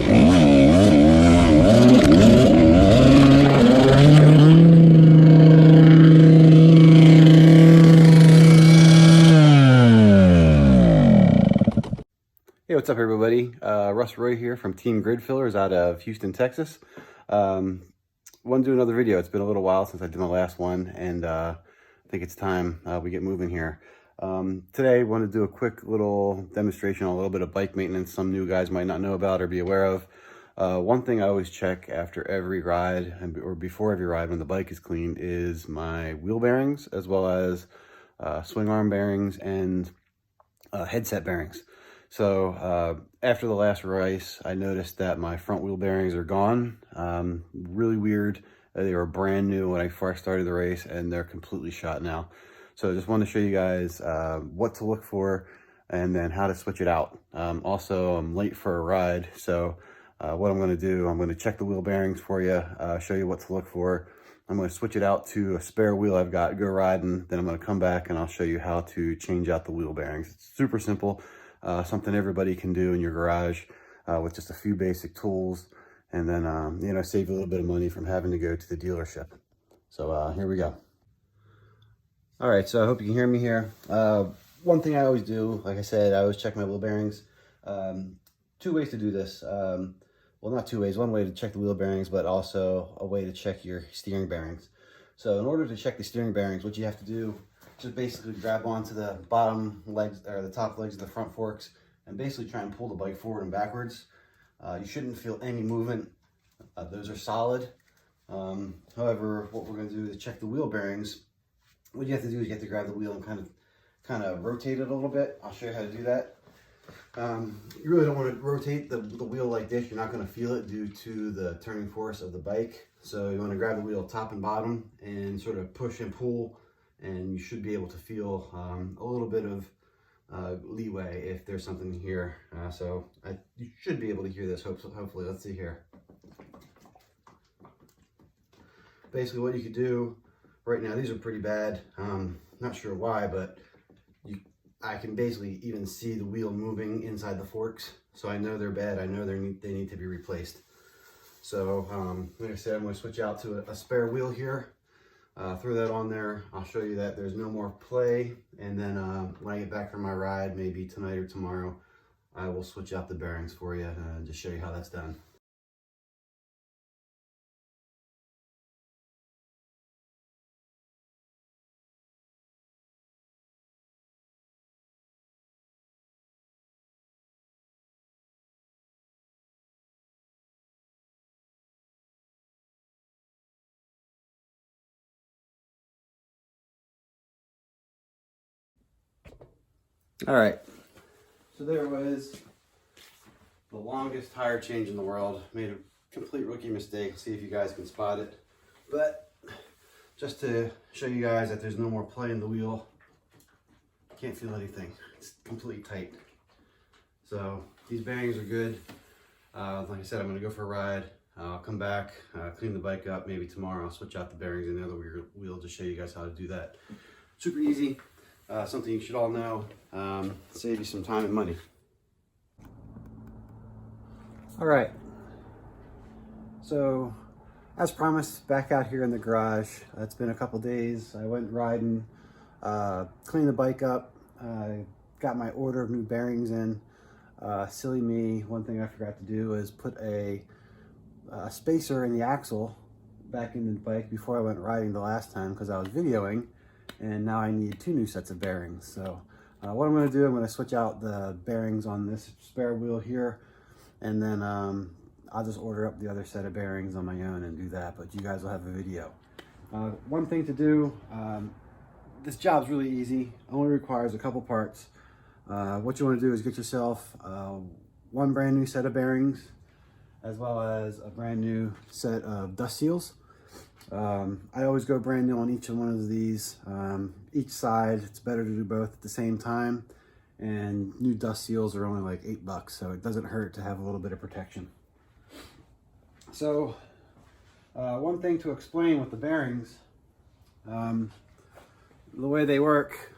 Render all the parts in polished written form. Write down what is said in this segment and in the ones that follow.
Hey, what's up everybody? Russ Roy here from Team Grid Fillers out of Houston, Texas. Want to do another video. It's been a little while since I did my last one, and I think it's time we get moving here. Today I want to do a quick little demonstration on a little bit of bike maintenance some new guys might not know about or be aware of. One thing I always check after every ride or before every ride when the bike is cleaned is my wheel bearings, as well as swing arm bearings and headset bearings. So after the last race, I noticed that my front wheel bearings are gone. Really weird. They were brand new when I first started the race, and they're completely shot now. So I just wanted to show you guys what to look for and then how to switch it out. Also, I'm late for a ride, so what I'm going to do, I'm going to check the wheel bearings for you, show you what to look for. I'm going to switch it out to a spare wheel I've got, go riding, then I'm going to come back and I'll show you how to change out the wheel bearings. It's super simple. Something everybody can do in your garage with just a few basic tools, and then you know, save a little bit of money from having to go to the dealership. So here we go. All right, so I hope you can hear me here. One thing I always do, like I said, I always check my wheel bearings. Two ways to do this. Well, not two ways. One way to check the wheel bearings, but also a way to check your steering bearings. So in order to check the steering bearings, what you have to do, just basically grab onto the bottom legs or the top legs of the front forks and basically try and pull the bike forward and backwards. You shouldn't feel any movement. Those are solid. However, what we're going to do to check the wheel bearings, what you have to do is you have to grab the wheel and kind of rotate it a little bit. I'll show you how to do that. You really don't want to rotate the wheel like this. You're not going to feel it due to the turning force of the bike. So you want to grab the wheel top and bottom and sort of push and pull, and you should be able to feel a little bit of leeway if there's something here. You should be able to hear this, hopefully. Let's see here. Basically what you could do right now, these are pretty bad. Not sure why, but I can basically even see the wheel moving inside the forks. So I know they're bad. I know they need to be replaced. So like I said, I'm going to switch out to a spare wheel here. Throw that on there. I'll show you that there's no more play, and then when I get back from my ride, maybe tonight or tomorrow, I will switch out the bearings for you and just show you how that's done. All right, so there was the longest tire change in the world. Made a complete rookie mistake. See if you guys can spot it. But just to show you guys that there's no more play in the wheel, can't feel anything. It's completely tight. So these bearings are good. Like I said, I'm going to go for a ride. I'll come back, clean the bike up. Maybe tomorrow I'll switch out the bearings in the other wheel to show you guys how to do that. Super easy. Something you should all know, save you some time and money. All right, so as promised, back out here in the garage. It's been a couple days. I went riding, cleaned the bike up, got my order of new bearings in. Silly me, one thing I forgot to do is put a spacer in the axle back in the bike before I went riding the last time, because I was videoing. And now I need 2 new sets of bearings. So what I'm going to do, I'm going to switch out the bearings on this spare wheel here, and then I'll just order up the other set of bearings on my own and do that, but you guys will have a video. One thing to do, this job's really easy, only requires a couple parts. What you want to do is get yourself one brand new set of bearings, as well as a brand new set of dust seals. I always go brand new on each one of these. Each side, it's better to do both at the same time. And new dust seals are only like $8, so it doesn't hurt to have a little bit of protection. So, one thing to explain with the bearings, the way they work.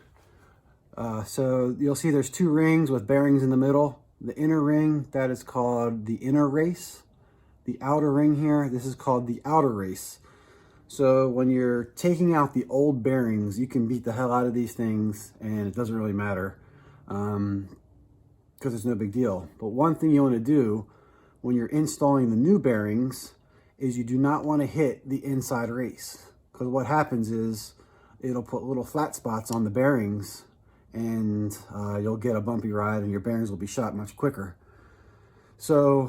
So you'll see there's 2 rings with bearings in the middle. The inner ring, that is called the inner race. The outer ring here, this is called the outer race. So when you're taking out the old bearings, you can beat the hell out of these things and it doesn't really matter because it's no big deal. But one thing you want to do when you're installing the new bearings is you do not want to hit the inside race, because what happens is it'll put little flat spots on the bearings and you'll get a bumpy ride and your bearings will be shot much quicker. So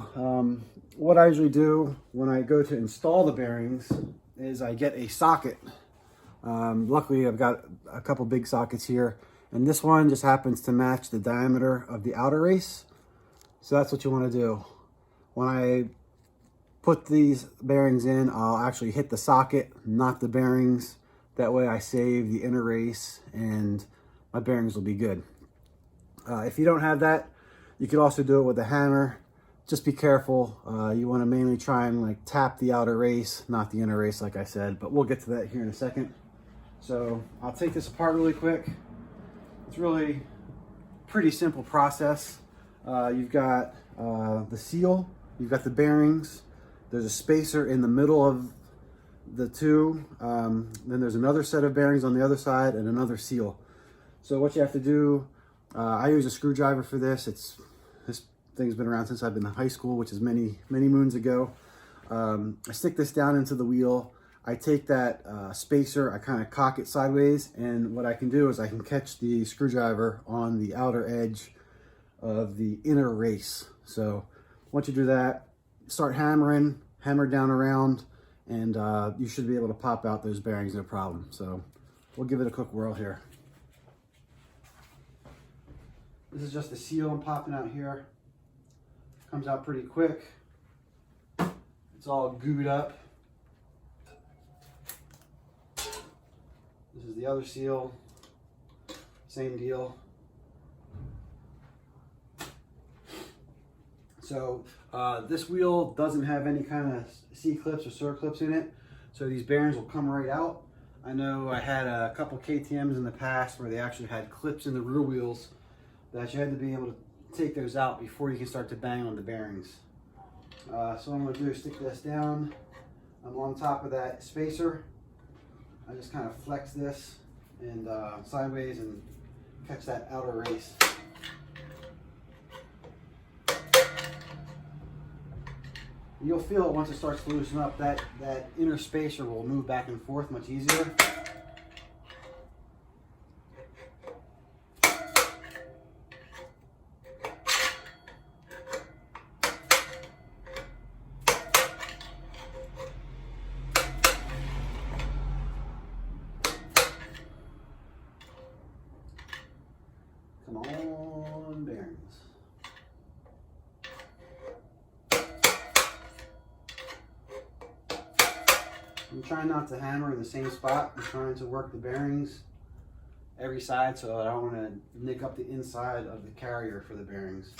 what I usually do when I go to install the bearings is I get a socket. Luckily I've got a couple big sockets here, and this one just happens to match the diameter of the outer race. So that's what you want to do. When I put these bearings in, I'll actually hit the socket, not the bearings. That way I save the inner race and my bearings will be good. If you don't have that, you could also do it with a hammer. Just be careful. You want to mainly try and like tap the outer race, not the inner race like I said, but we'll get to that here in a second. So I'll take this apart really quick. It's really a pretty simple process. You've got the seal, you've got the bearings, there's a spacer in the middle of the two, then there's another set of bearings on the other side and another seal. So what you have to do, I use a screwdriver for this. This thing's been around since I've been in high school, which is many moons ago. I stick this down into the wheel. I take that spacer, I kind of cock it sideways, and what I can do is I can catch the screwdriver on the outer edge of the inner race. So once you do that, start hammering, hammer down around, and you should be able to pop out those bearings no problem. So we'll give it a quick whirl here. This is just the seal I'm popping out here. Comes out pretty quick. It's all gooed up. This is the other seal. Same deal. So this wheel doesn't have any kind of C-clips or circlips in it, so these bearings will come right out. I know I had a couple KTMs in the past where they actually had clips in the rear wheels that you had to be able to take those out before you can start to bang on the bearings. So what I'm going to do is stick this down. I'm on top of that spacer. I just kind of flex this and sideways and catch that outer race. You'll feel it once it starts to loosen up. That inner spacer will move back and forth much easier. Come on, bearings. I'm trying not to hammer in the same spot. I'm trying to work the bearings every side so I don't want to nick up the inside of the carrier for the bearings.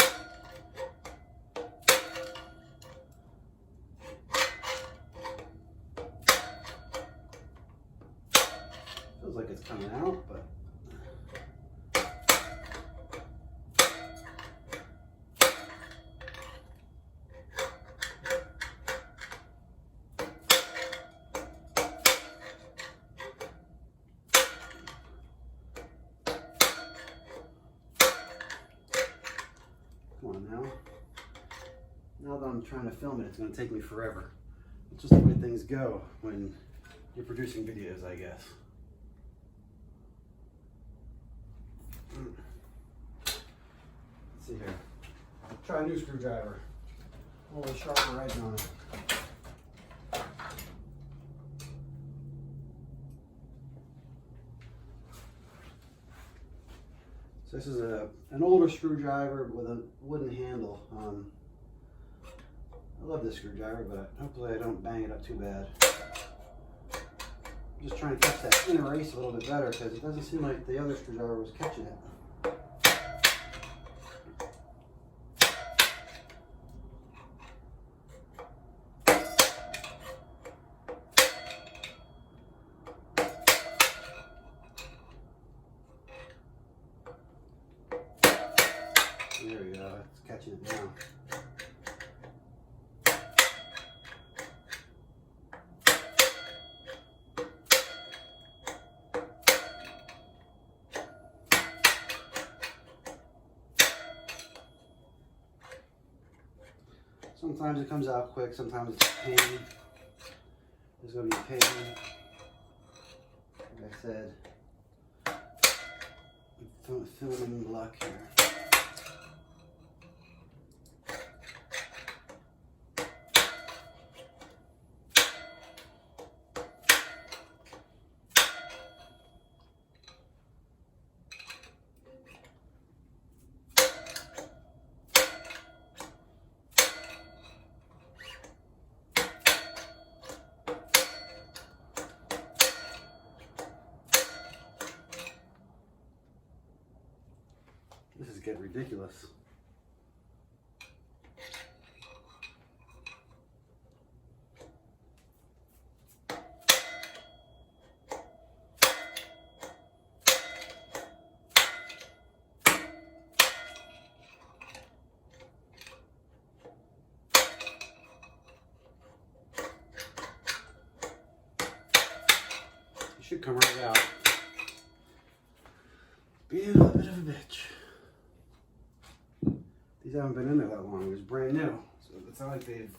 Feels like it's coming out, but come on now. Now that I'm trying to film it, it's going to take me forever. It's just the way things go when you're producing videos, I guess. Let's see here. Try a new screwdriver. A little sharper edge on it. So this is an older screwdriver with a wooden handle. I love this screwdriver, but hopefully I don't bang it up too bad. I'm just trying to catch that inner race a little bit better because it doesn't seem like the other screwdriver was catching it. There we go, it's catching catching it now. Sometimes it comes out quick, sometimes it's a pain. There's going to be a pain. Like I said, I'm filming luck here. This is getting ridiculous. It should come right out. Being a little bit of a bitch. These haven't been in there that long. It was brand new. So it's not like they've...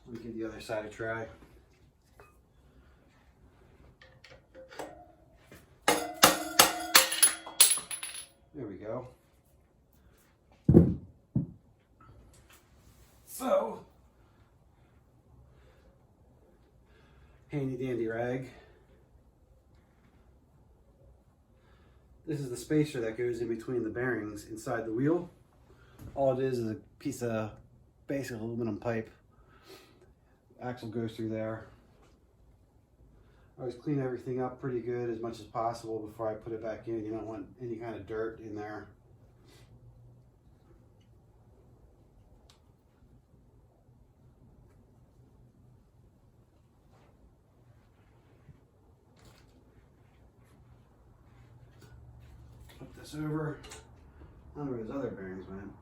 Let me give the other side a try. There we go. So, handy dandy rag. This is the spacer that goes in between the bearings inside the wheel. All it is a piece of basic aluminum pipe. Axle goes through there. I always clean everything up pretty good as much as possible before I put it back in. You don't want any kind of dirt in there. Flip this over. I don't know where those other bearings went.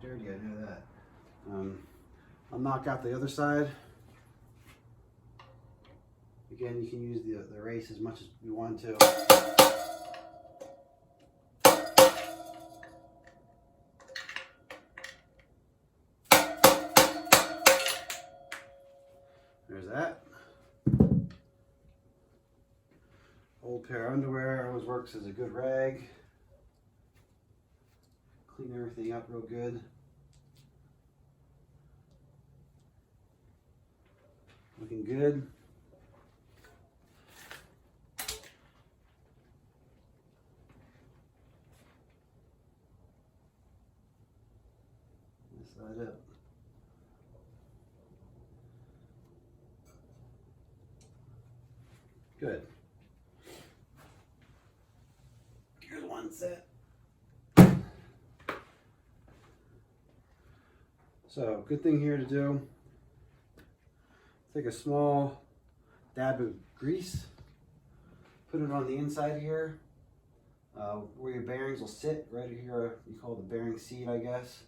They're dirty, I know that. I'll knock out the other side. Again, you can use the race as much as you want to. There's that. Old pair of underwear always works as a good rag. Clean everything up real good. Looking good. This side up. Good. Here's one set. So, good thing here to do. Take a small dab of grease, put it on the inside here, where your bearings will sit, right here, you call it the bearing seat, I guess.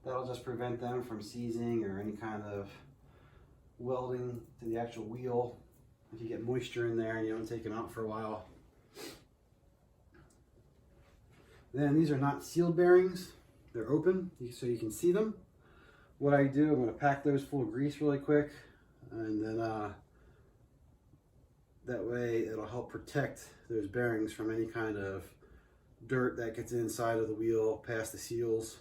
That'll just prevent them from seizing or any kind of welding to the actual wheel if you get moisture in there and you don't take them out for a while. Then these are not sealed bearings, they're open so you can see them. What I do, I'm going to pack those full of grease really quick, and then that way it'll help protect those bearings from any kind of dirt that gets inside of the wheel past the seals.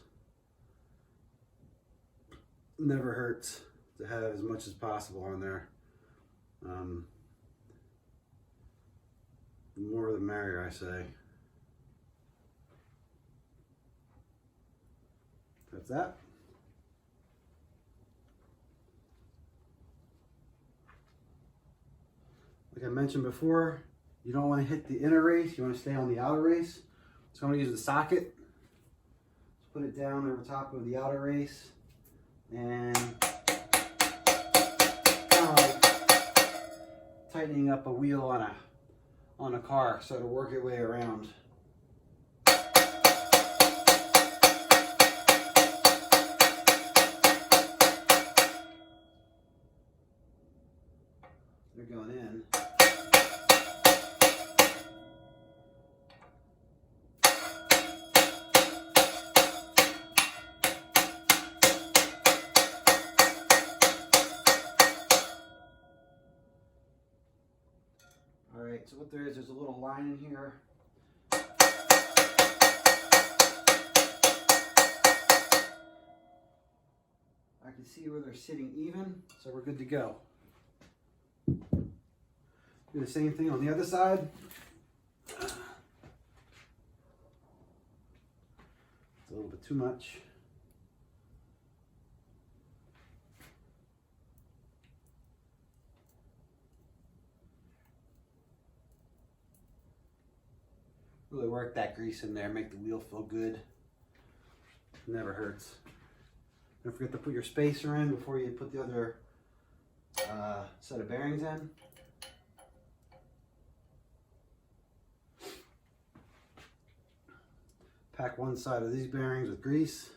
Never hurts to have as much as possible on there. The more the merrier, I say. That's that. Like I mentioned before, you don't want to hit the inner race, you want to stay on the outer race. So I'm going to use the socket. Just put it down over top of the outer race and kind of like tightening up a wheel on a car so it'll work its way around. what there is, there's a little line in here. I can see where they're sitting even, so we're good to go. Do the same thing on the other side. It's a little bit too much. Really work that grease in there, make the wheel feel good. Never hurts. Don't forget to put your spacer in before you put the other set of bearings in. Pack one side of these bearings with grease.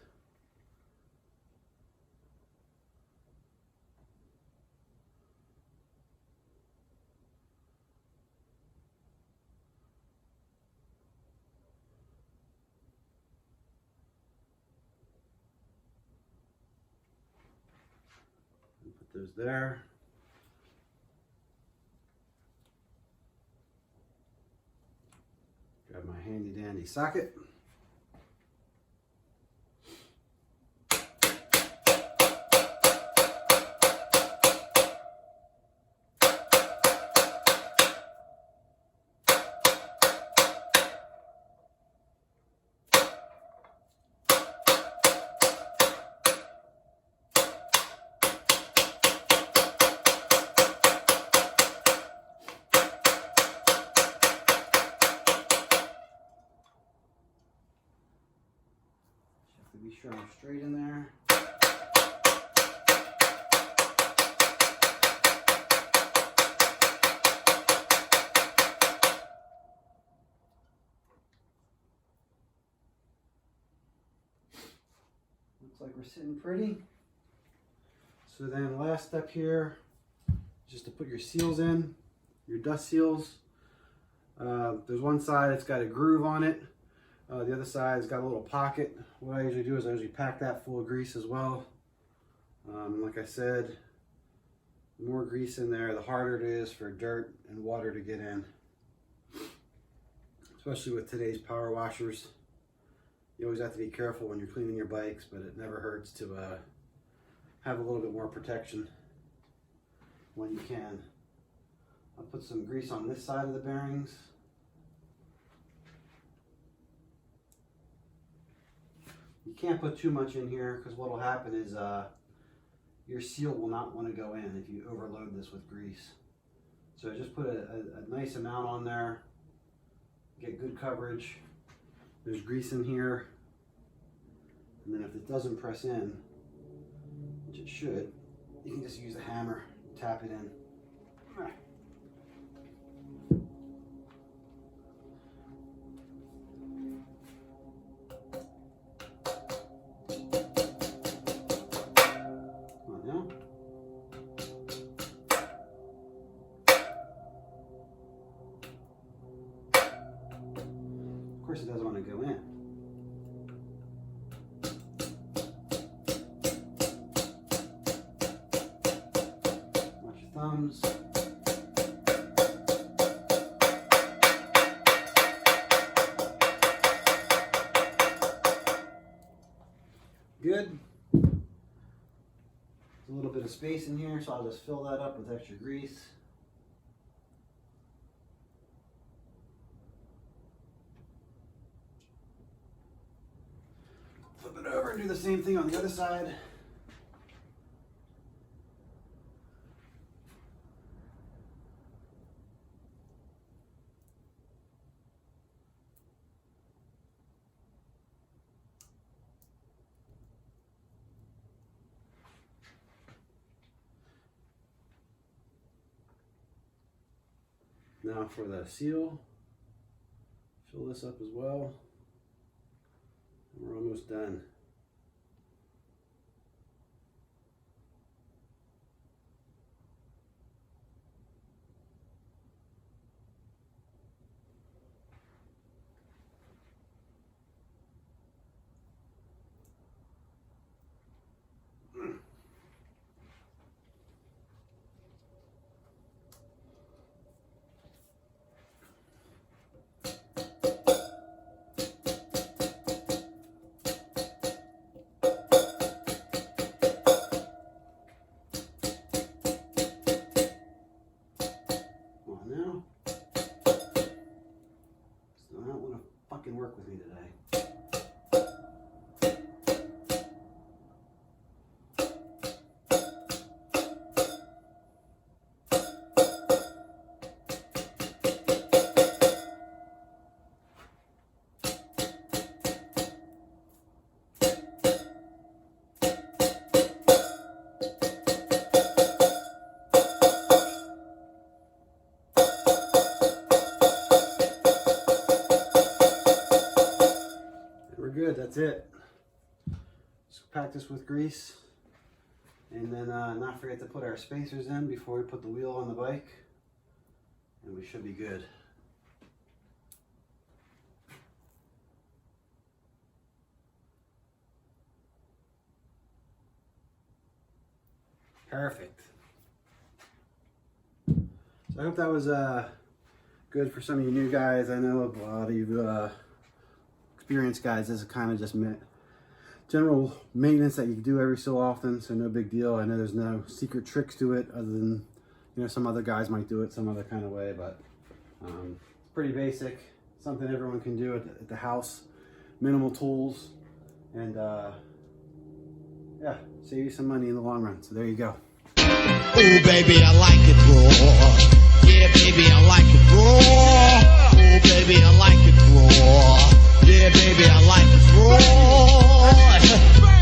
Put those there. Grab my handy dandy socket. Be sure I'm straight in there. Looks like we're sitting pretty. So then last step here, just to put your seals in, your dust seals. There's one side that's got a groove on it. The other side's got a little pocket. What I usually do is I usually pack that full of grease as well. Like I said, the more grease in there, the harder it is for dirt and water to get in. Especially with today's power washers. You always have to be careful when you're cleaning your bikes, but it never hurts to have a little bit more protection when you can. I'll put some grease on this side of the bearings. You can't put too much in here because what will happen is your seal will not want to go in if you overload this with grease. So just put a nice amount on there, get good coverage. There's grease in here, and then if it doesn't press in, which it should, you can just use a hammer and tap it in. Of course it doesn't want to go in. Watch your thumbs. Good. There's a little bit of space in here, so I'll just fill that up with extra grease. Flip it over and do the same thing on the other side. Now for the seal, fill this up as well. And we're almost done. it. Just pack this with grease. And then not forget to put our spacers in before we put the wheel on the bike. And we should be good. Perfect. So I hope that was good for some of you new guys. I know a lot of you experienced guys, this is kind of just general maintenance that you can do every so often, so no big deal. I know there's no secret tricks to it other than, you know, some other guys might do it some other kind of way, but it's pretty basic, something everyone can do at the house, minimal tools, and yeah, save you some money in the long run. So there you go. Oh baby, I like it raw. Yeah baby, I like it raw. Oh baby, I like it raw. Yeah baby, I like it raw.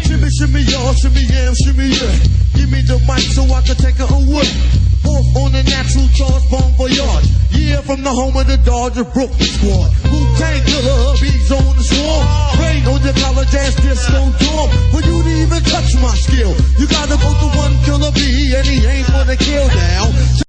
Shimmy, shimmy, y'all, shimmy, yam, shimmy, yeah. Give me the mic so I can take it away. Off on the natural charge, bon voyage. Yeah, from the home of the Dodger Brooklyn squad. Wu-Tang Killer, bees on the swarm. Rain on your college ass disco dorm. For you to even touch my skill, you gotta go to one killer bee, and he ain't for the kill now.